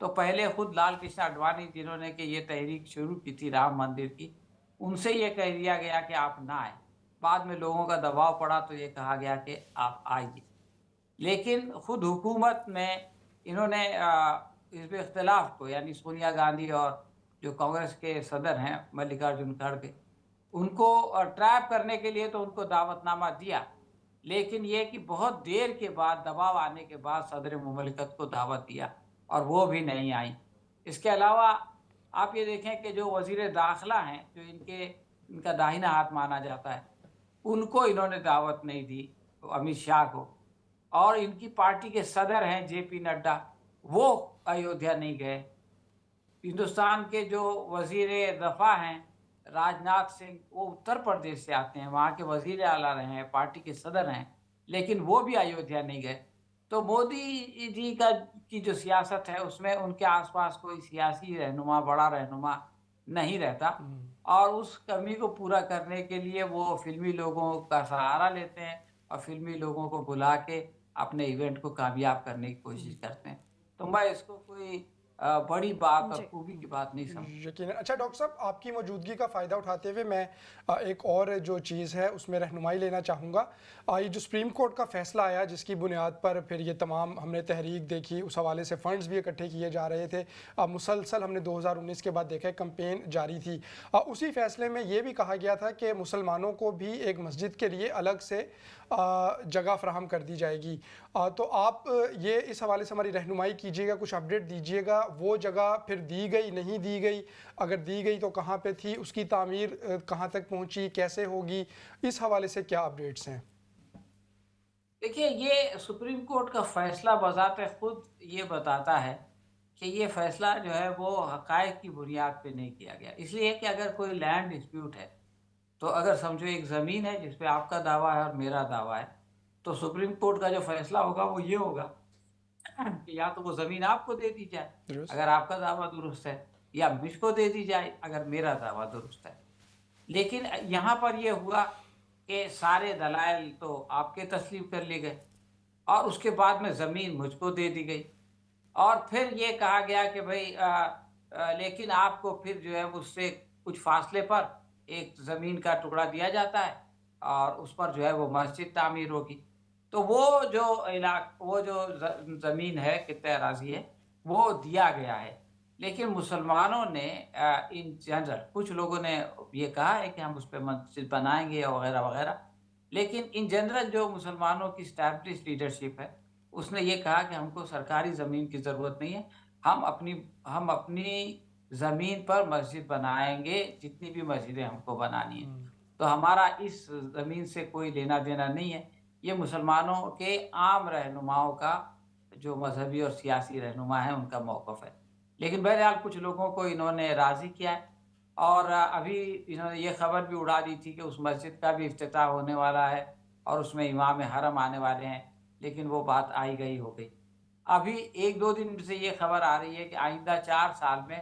تو پہلے خود لال کرشن اڈوانی جنہوں نے کہ یہ تحریک شروع کی تھی رام مندر کی، ان سے یہ کہہ دیا گیا کہ آپ نہ آئیں. بعد میں لوگوں کا دباؤ پڑا تو یہ کہا گیا کہ آپ آئیے. لیکن خود حکومت میں انہوں نے حزب اختلاف کو، یعنی سونیا گاندھی اور جو کانگریس کے صدر ہیں ملکارجن کھڑگے، ان کو ٹریپ کرنے کے لیے تو ان کو دعوت نامہ دیا، لیکن یہ کہ بہت دیر کے بعد دباؤ آنے کے بعد صدر مملکت کو دعوت دیا اور وہ بھی نہیں آئیں. اس کے علاوہ آپ یہ دیکھیں کہ جو وزیر داخلہ ہیں، جو ان کا داہنا ہاتھ مانا جاتا ہے، ان کو انہوں نے دعوت نہیں دی، امت شاہ کو. اور ان کی پارٹی کے صدر ہیں جے پی نڈا، وہ ایودھیا نہیں گئے. ہندوستان کے جو وزیر دفاع ہیں راج ناتھ سنگھ، وہ اتر پردیش سے آتے ہیں، وہاں کے وزیر اعلیٰ رہے ہیں، پارٹی کے صدر ہیں، لیکن وہ بھی ایودھیا نہیں گئے. تو مودی جی کی جو سیاست ہے اس میں ان کے آس پاس کوئی سیاسی رہنما، بڑا رہنما نہیں رہتا، اور اس کمی کو پورا کرنے کے لیے وہ فلمی لوگوں کا سہارا لیتے ہیں اور فلمی لوگوں کو بلا کے اپنے ایونٹ کو کامیاب کرنے کی کوشش کرتے ہیں. تو میں اس کو کوئی بڑی بات اور خوبی کی بات نہیں سمجھتا. یقیناً. اچھا ڈاکٹر صاحب، آپ کی موجودگی کا فائدہ اٹھاتے ہوئے میں ایک اور جو چیز ہے اس میں رہنمائی لینا چاہوں گا. یہ جو سپریم کورٹ کا فیصلہ آیا جس کی بنیاد پر پھر یہ تمام ہم نے تحریک دیکھی، اس حوالے سے فنڈز بھی اکٹھے کیے جا رہے تھے، مسلسل ہم نے 2019 کے بعد دیکھا کمپین جاری تھی. اسی فیصلے میں یہ بھی کہا گیا تھا کہ مسلمانوں کو بھی ایک مسجد کے لیے الگ سے جگہ فراہم کر دی جائے گی. تو آپ یہ اس حوالے سے ہماری رہنمائی کیجیے گا، کچھ اپڈیٹ دیجیے گا. وہ جگہ پھر دی گئی نہیں دی گئی؟ اگر دی گئی تو کہاں پہ تھی؟ اس کی تعمیر کہاں تک پہنچی؟ کیسے ہوگی؟ اس حوالے سے کیا اپڈیٹس ہیں؟ دیکھیے، یہ سپریم کورٹ کا فیصلہ بذات خود یہ بتاتا ہے کہ یہ فیصلہ جو ہے وہ حقائق کی بنیاد پہ نہیں کیا گیا. اس لیے کہ اگر کوئی لینڈ ڈسپیوٹ ہے، تو اگر سمجھو ایک زمین ہے جس پہ آپ کا دعویٰ ہے اور میرا دعویٰ ہے، تو سپریم کورٹ کا جو فیصلہ ہوگا وہ یہ ہوگا کہ یا تو وہ زمین آپ کو دے دی جائے اگر آپ کا دعویٰ درست ہے، یا مجھ کو دے دی جائے اگر میرا دعویٰ درست ہے. لیکن یہاں پر یہ ہوا کہ سارے دلائل تو آپ کے تسلیم کر لیے گئے، اور اس کے بعد میں زمین مجھ کو دے دی گئی، اور پھر یہ کہا گیا کہ بھئی لیکن آپ کو پھر جو ہے اس سے کچھ فاصلے پر ایک زمین کا ٹکڑا دیا جاتا ہے اور اس پر جو ہے وہ مسجد تعمیر ہوگی. تو وہ جو زمین ہے، خطہ اراضی ہے، وہ دیا گیا ہے. لیکن مسلمانوں نے ان جنرل، کچھ لوگوں نے یہ کہا ہے کہ ہم اس پہ مسجد بنائیں گے وغیرہ وغیرہ، لیکن ان جنرل جو مسلمانوں کی اسٹیبلش لیڈرشپ ہے اس نے یہ کہا کہ ہم کو سرکاری زمین کی ضرورت نہیں ہے، ہم اپنی زمین پر مسجد بنائیں گے، جتنی بھی مسجدیں ہم کو بنانی ہیں. تو ہمارا اس زمین سے کوئی لینا دینا نہیں ہے. یہ مسلمانوں کے عام رہنماؤں کا، جو مذہبی اور سیاسی رہنما ہیں، ان کا موقف ہے. لیکن بہرحال کچھ لوگوں کو انہوں نے راضی کیا ہے، اور ابھی انہوں نے یہ خبر بھی اڑا دی تھی کہ اس مسجد کا بھی افتتاح ہونے والا ہے اور اس میں امام حرم آنے والے ہیں، لیکن وہ بات آئی گئی ہو گئی. ابھی 1-2 دن سے یہ خبر آ رہی ہے کہ آئندہ 4 سال میں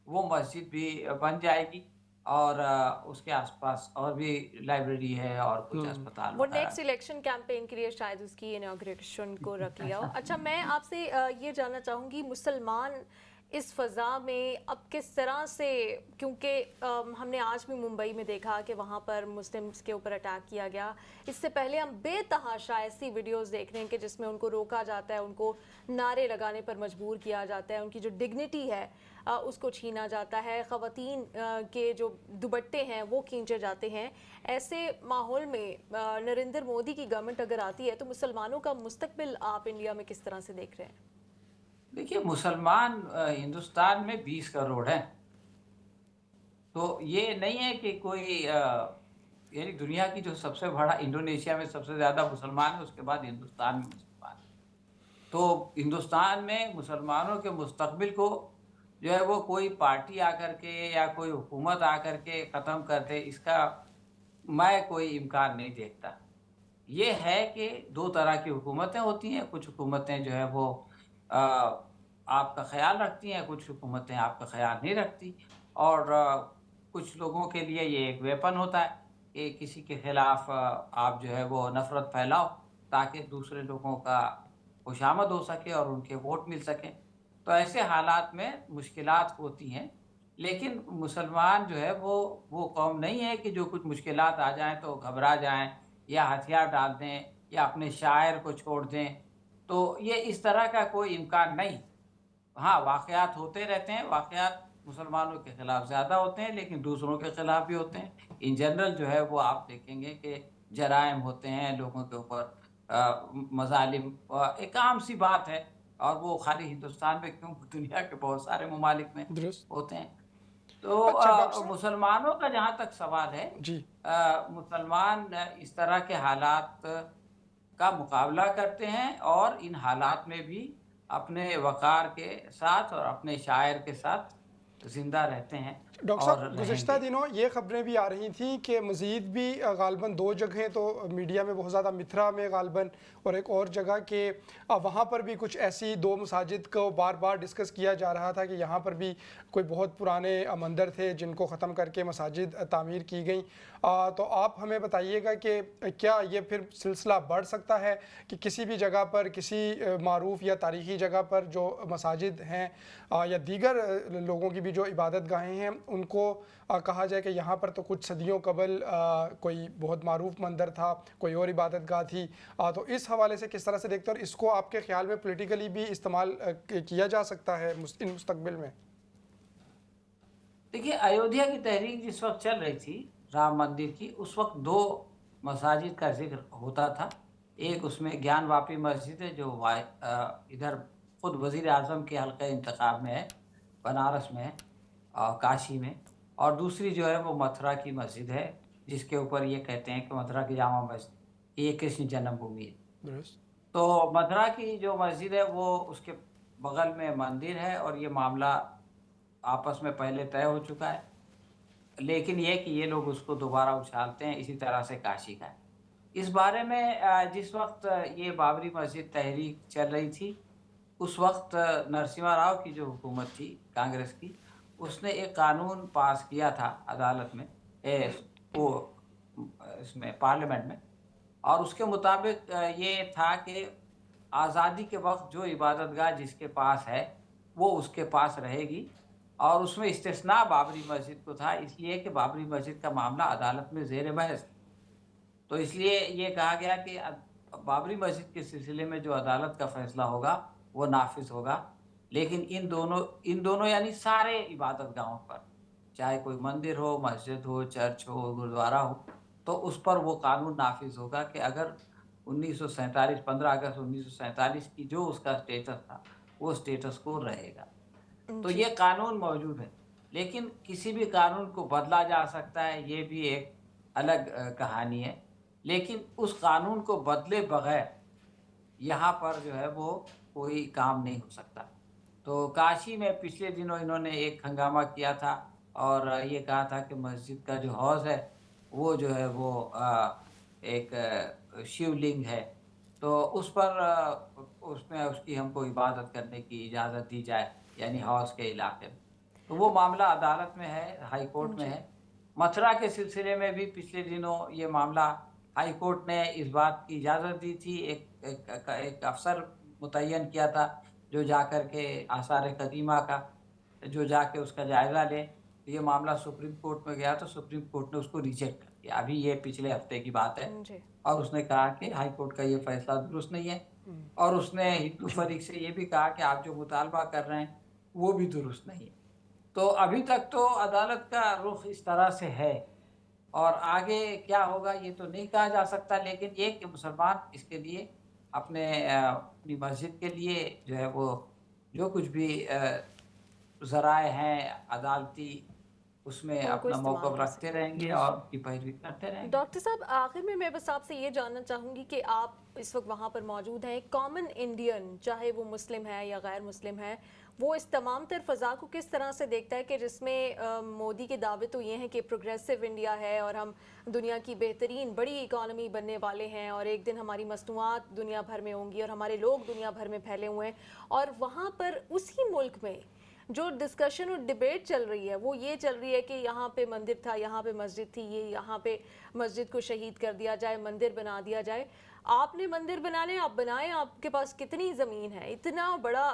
وہ مسجد بھی بن جائے گی، اور اس کے آس پاس اور بھی لائبریری ہے اور کچھ اسپتال وہ وغیرہ. نیکسٹ الیکشن کیمپین کے لیے شاید اس کی انوگریشن کو رکھ لیا ہو. اچھا، میں آپ سے یہ جاننا چاہوں گی، مسلمان اس فضا میں اب کس طرح سے، کیونکہ ہم نے آج بھی ممبئی میں دیکھا کہ وہاں پر مسلمس کے اوپر اٹیک کیا گیا. اس سے پہلے ہم بے تحاشا ایسی ویڈیوز دیکھ رہے ہیں کہ جس میں ان کو روکا جاتا ہے، ان کو نعرے لگانے پر مجبور کیا جاتا ہے، ان کی جو ڈگنیٹی ہے اس کو چھینا جاتا ہے، خواتین کے جو دوپٹے ہیں وہ کھینچے جاتے ہیں. ایسے ماحول میں نریندر مودی کی گورنمنٹ اگر آتی ہے تو مسلمانوں کا مستقبل آپ انڈیا میں کس طرح سے دیکھ رہے ہیں؟ دیکھیے، مسلمان ہندوستان میں 20 کروڑ ہیں، تو یہ نہیں ہے کہ کوئی یعنی دنیا کی جو سب سے بڑا، انڈونیشیا میں سب سے زیادہ مسلمان ہیں، اس کے بعد ہندوستان میں مسلمان ہیں. تو ہندوستان میں مسلمانوں کے مستقبل کو جو ہے وہ کوئی پارٹی آ کر کے یا کوئی حکومت آ کر کے ختم کر دے، اس کا میں کوئی امکان نہیں دیکھتا. یہ ہے کہ 2 طرح کی حکومتیں ہوتی ہیں. کچھ حکومتیں جو ہے وہ آپ کا خیال رکھتی ہیں، کچھ حکومتیں آپ کا خیال نہیں رکھتی، اور کچھ لوگوں کے لیے یہ ایک ویپن ہوتا ہے کہ کسی کے خلاف آپ جو ہے وہ نفرت پھیلاؤ تاکہ دوسرے لوگوں کا خوشامد ہو سکے اور ان کے ووٹ مل سکیں. تو ایسے حالات میں مشکلات ہوتی ہیں، لیکن مسلمان جو ہے وہ قوم نہیں ہے کہ جو کچھ مشکلات آ جائیں تو گھبرا جائیں یا ہتھیار ڈال دیں یا اپنے شاعر کو چھوڑ دیں. تو یہ اس طرح کا کوئی امکان نہیں. ہاں واقعات ہوتے رہتے ہیں، واقعات مسلمانوں کے خلاف زیادہ ہوتے ہیں لیکن دوسروں کے خلاف بھی ہوتے ہیں. ان جنرل جو ہے وہ آپ دیکھیں گے کہ جرائم ہوتے ہیں لوگوں کے اوپر، مظالم ایک عام سی بات ہے، اور وہ خالی ہندوستان میں کیوں دنیا کے بہت سارے ممالک میں درست. ہوتے ہیں. تو اچھا ڈاکٹر صاحب. مسلمانوں کا جہاں تک سوال ہے، جی. مسلمان اس طرح کے حالات کا مقابلہ کرتے ہیں اور ان حالات میں بھی اپنے وقار کے ساتھ اور اپنے شاعر کے ساتھ زندہ رہتے ہیں ڈاکٹر اور صاحب، رہیں گزشتہ گے. دنوں یہ خبریں بھی آ رہی تھیں کہ مزید بھی غالباً 2 جگہیں تو میڈیا میں بہت زیادہ، متھرا میں غالباً اور ایک اور جگہ، کہ وہاں پر بھی کچھ ایسی 2 مساجد کو بار بار ڈسکس کیا جا رہا تھا کہ یہاں پر بھی کوئی بہت پرانے مندر تھے جن کو ختم کر کے مساجد تعمیر کی گئیں. تو آپ ہمیں بتائیے گا کہ کیا یہ پھر سلسلہ بڑھ سکتا ہے کہ کسی بھی جگہ پر، کسی معروف یا تاریخی جگہ پر جو مساجد ہیں یا دیگر لوگوں کی بھی جو عبادت گاہیں ہیں، ان کو کہا جائے کہ یہاں پر تو کچھ صدیوں قبل کوئی بہت معروف مندر تھا، کوئی اور عبادت گاہ تھی. تو اس حوالے سے کس طرح سے دیکھتے ہیں، اور اس کو آپ کے خیال میں پولیٹیکلی بھی استعمال کیا جا سکتا ہے مستقبل میں؟ دیکھیے، ایودھیا کی تحریک جس وقت چل رہی تھی رام مندر کی، اس وقت 2 مساجد کا ذکر ہوتا تھا. ایک اس میں گیان واپی مسجد ہے جو ادھر خود وزیر اعظم کے حلقہ انتخاب میں ہے، بنارس میں ہے اور کاشی میں. اور دوسری جو ہے وہ متھرا کی مسجد ہے، جس کے اوپر یہ کہتے ہیں کہ متھرا کی جامع مسجد یہ کرشن جنم بھومی ہے. درست. تو متھرا کی جو مسجد ہے وہ اس کے بغل میں مندر ہے، اور یہ معاملہ آپس میں پہلے طے ہو چکا ہے، لیکن یہ کہ یہ لوگ اس کو دوبارہ اچھالتے ہیں. اسی طرح سے کاشی کا ہے. اس بارے میں جس وقت یہ بابری مسجد تحریک چل رہی تھی، اس وقت نرسمہا راؤ کی جو حکومت تھی کانگریس کی، اس نے ایک قانون پاس کیا تھا عدالت میں، اس میں پارلیمنٹ میں، اور اس کے مطابق یہ تھا کہ آزادی کے وقت جو عبادت گاہ جس کے پاس ہے وہ اس کے پاس رہے گی. اور اس میں استثناء بابری مسجد کو تھا، اس لیے کہ بابری مسجد کا معاملہ عدالت میں زیر بحث. تو اس لیے یہ کہا گیا کہ بابری مسجد کے سلسلے میں جو عدالت کا فیصلہ ہوگا وہ نافذ ہوگا، لیکن ان دونوں یعنی سارے عبادت گاہوں پر، چاہے کوئی مندر ہو، مسجد ہو، چرچ ہو، گرودوارا ہو، تو اس پر وہ قانون نافذ ہوگا کہ اگر 1947 15 اگست 1947 کی جو اس کا اسٹیٹس تھا وہ اسٹیٹس کو رہے گا. تو جی. یہ قانون موجود ہے، لیکن کسی بھی قانون کو بدلا جا سکتا ہے، یہ بھی ایک الگ کہانی ہے. لیکن اس قانون کو بدلے بغیر یہاں پر جو ہے وہ کوئی کام نہیں ہو سکتا. تو کاشی میں پچھلے دنوں انہوں نے ایک ہنگامہ کیا تھا اور یہ کہا تھا کہ مسجد کا جو حوض ہے وہ جو ہے وہ ایک شیو لنگ ہے، تو اس پر اس میں اس کی ہم کو عبادت کرنے کی اجازت دی جائے، یعنی حوض کے علاقے میں. تو وہ معاملہ عدالت میں ہے، ہائی کورٹ میں ہے. متھرا کے سلسلے میں بھی پچھلے دنوں یہ معاملہ ہائی کورٹ نے اس بات کی اجازت دی تھی، ایک افسر متعین کیا تھا جو جا کر کے آثار قدیمہ کا جو جا کے اس کا جائزہ لے. یہ معاملہ سپریم کورٹ میں گیا تو سپریم کورٹ نے اس کو ریجیکٹ کر دیا. ابھی یہ پچھلے ہفتے کی بات ہے، اور اس نے کہا کہ ہائی کورٹ کا یہ فیصلہ درست نہیں ہے، اور اس نے ہندو فریق سے یہ بھی کہا کہ آپ جو مطالبہ کر رہے ہیں وہ بھی درست نہیں ہے. تو ابھی تک تو عدالت کا رخ اس طرح سے ہے، اور آگے کیا ہوگا یہ تو نہیں کہا جا سکتا. لیکن یہ کہ مسلمان اس کے لیے اپنی مسجد کے لیے جو ہے وہ جو کچھ بھی ذرائع ہیں عدالتی، اس میں اپنا موقف رکھتے رہیں گے اور کی پیروی کرتے رہیں گے. ڈاکٹر صاحب، آخر میں بس آپ سے یہ جاننا چاہوں گی کہ آپ اس وقت وہاں پر موجود ہیں، کامن انڈین چاہے وہ مسلم ہے یا غیر مسلم ہے، وہ اس تمام تر فضا کو کس طرح سے دیکھتا ہے کہ جس میں مودی کے دعوے تو یہ ہیں کہ پروگریسو انڈیا ہے اور ہم دنیا کی بہترین بڑی اکانومی بننے والے ہیں، اور ایک دن ہماری مصنوعات دنیا بھر میں ہوں گی اور ہمارے لوگ دنیا بھر میں پھیلے ہوئے ہیں، اور وہاں پر اسی ملک میں جو ڈسکشن اور ڈیبیٹ چل رہی ہے وہ یہ چل رہی ہے کہ یہاں پہ مندر تھا، یہاں پہ مسجد تھی، یہ یہاں پہ مسجد کو شہید کر دیا جائے، مندر بنا دیا جائے. آپ نے مندر بنا لیں، آپ بنائیں، آپ کے پاس کتنی زمین ہے، اتنا بڑا